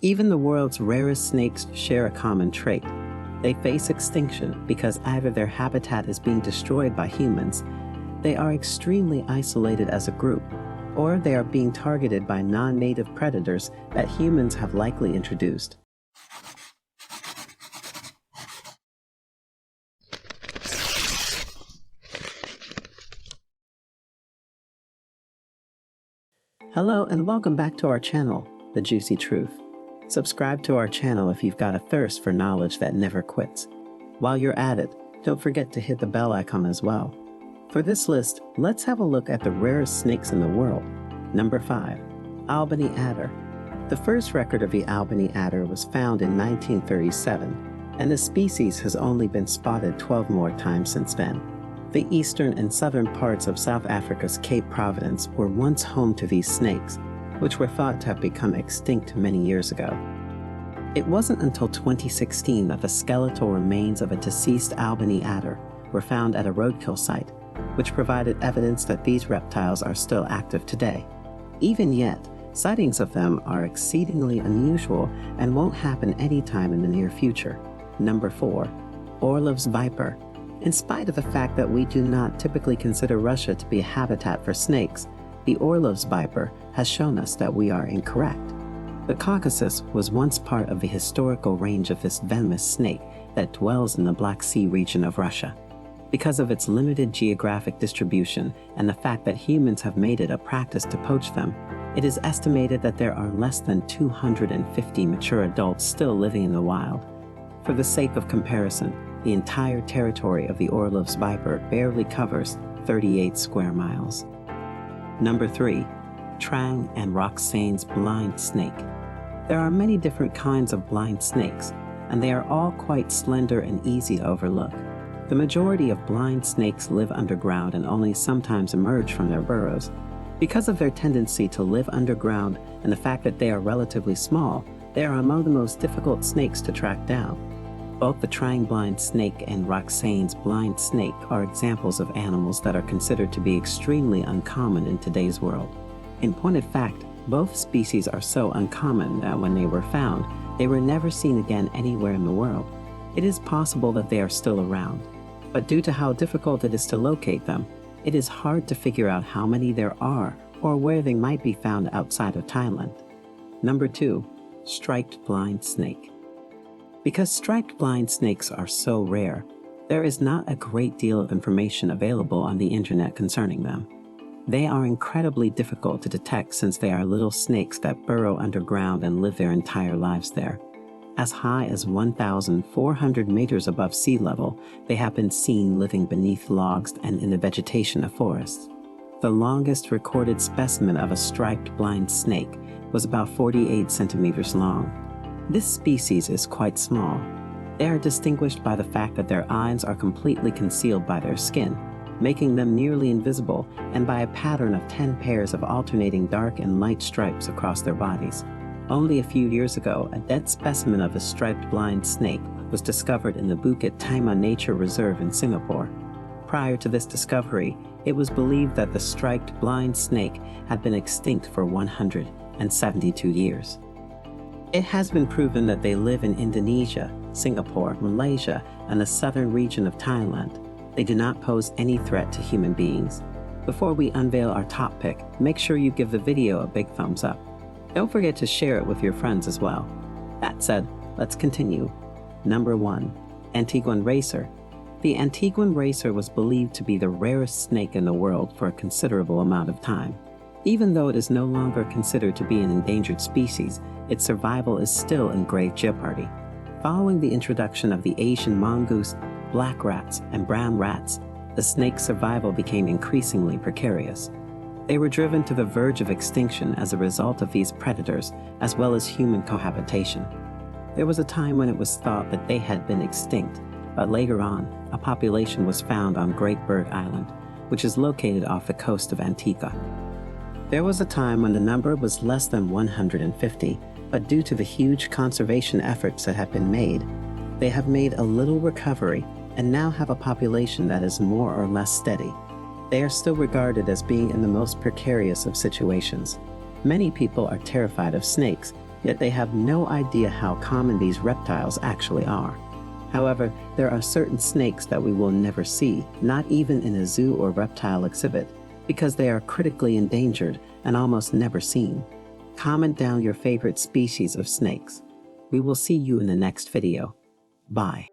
Even the world's rarest snakes share a common trait. They face extinction because either their habitat is being destroyed by humans, they are extremely isolated as a group, or they are being targeted by non-native predators that humans have likely introduced. Hello and welcome back to our channel, The Juicy Truth. Subscribe to our channel if you've got a thirst for knowledge that never quits. While you're at it, don't forget to hit the bell icon as well. For this list, let's have a look at the rarest snakes in the world. Number 5. Albany adder. The first record of the Albany adder was found in 1937, and the species has only been spotted 12 more times since then. The eastern and southern parts of South Africa's Cape Providence were once home to these snakes, which were thought to have become extinct many years ago. It wasn't until 2016 that the skeletal remains of a deceased Albany adder were found at a roadkill site, which provided evidence that these reptiles are still active today. Even yet, sightings of them are exceedingly unusual and won't happen anytime in the near future. Number 4. ORLOV'S viper. In spite of the fact that we do not typically consider Russia to be a habitat for snakes, the ORLOV'S viper has shown us that we are incorrect. The Caucasus was once part of the historical range of this venomous snake that dwells in the Black Sea region of Russia. Because of its limited geographic distribution and the fact that humans have made it a practice to poach them, it is estimated that there are less than 250 mature adults still living in the wild. For the sake of comparison, the entire territory of the ORLOV'S viper barely covers 38 square miles. Number 3. TRANG and ROXANE'S blind snake. There are many different kinds of blind snakes, and they are all quite slender and easy to overlook. The majority of blind snakes live underground and only sometimes emerge from their burrows. Because of their tendency to live underground and the fact that they are relatively small, they are among the most difficult snakes to track down. Both the TRANG blind snake and ROXANE'S blind snake are examples of animals that are considered to be extremely uncommon in today's world. In point of fact, both species are so uncommon that when they were found, they were never seen again anywhere in the world. It is possible that they are still around, but due to how difficult it is to locate them, it is hard to figure out how many there are or where they might be found outside of Thailand. Number 2. Striped blind snake. Because striped blind snakes are so rare, there is not a great deal of information available on the internet concerning them. They are incredibly difficult to detect since they are little snakes that burrow underground and live their entire lives there. As high as 1,400 meters above sea level, they have been seen living beneath logs and in the vegetation of forests. The longest recorded specimen of a striped blind snake was about 48 centimeters long. This species is quite small. They are distinguished by the fact that their eyes are completely concealed by their skin, making them nearly invisible, and by a pattern of 10 pairs of alternating dark and light stripes across their bodies. Only a few years ago, a dead specimen of a striped blind snake was discovered in the Bukit Timah Nature Reserve in Singapore. Prior to this discovery, it was believed that the striped blind snake had been extinct for 172 years. It has been proven that they live in Indonesia, Singapore, Malaysia, and the southern region of Thailand. They do not pose any threat to human beings. Before we unveil our top pick, make sure you give the video a big thumbs up. Don't forget to share it with your friends as well. That said, let's continue. Number 1. Antiguan racer. The Antiguan racer was believed to be the rarest snake in the world for a considerable amount of time. Even though it is no longer considered to be an endangered species, its survival is still in grave jeopardy. Following the introduction of the Asian mongoose, black rats, and brown rats, the snake's survival became increasingly precarious. They were driven to the verge of extinction as a result of these predators, as well as human cohabitation. There was a time when it was thought that they had been extinct, but later on, a population was found on Great Bird Island, which is located off the coast of Antigua. There was a time when the number was less than 150, but due to the huge conservation efforts that have been made, they have made a little recovery and now have a population that is more or less steady. They are still regarded as being in the most precarious of situations. Many people are terrified of snakes, yet they have no idea how common these reptiles actually are. However, there are certain snakes that we will never see, not even in a zoo or reptile exhibit, because they are critically endangered and almost never seen. Comment down your favorite species of snakes. We will see you in the next video. Bye.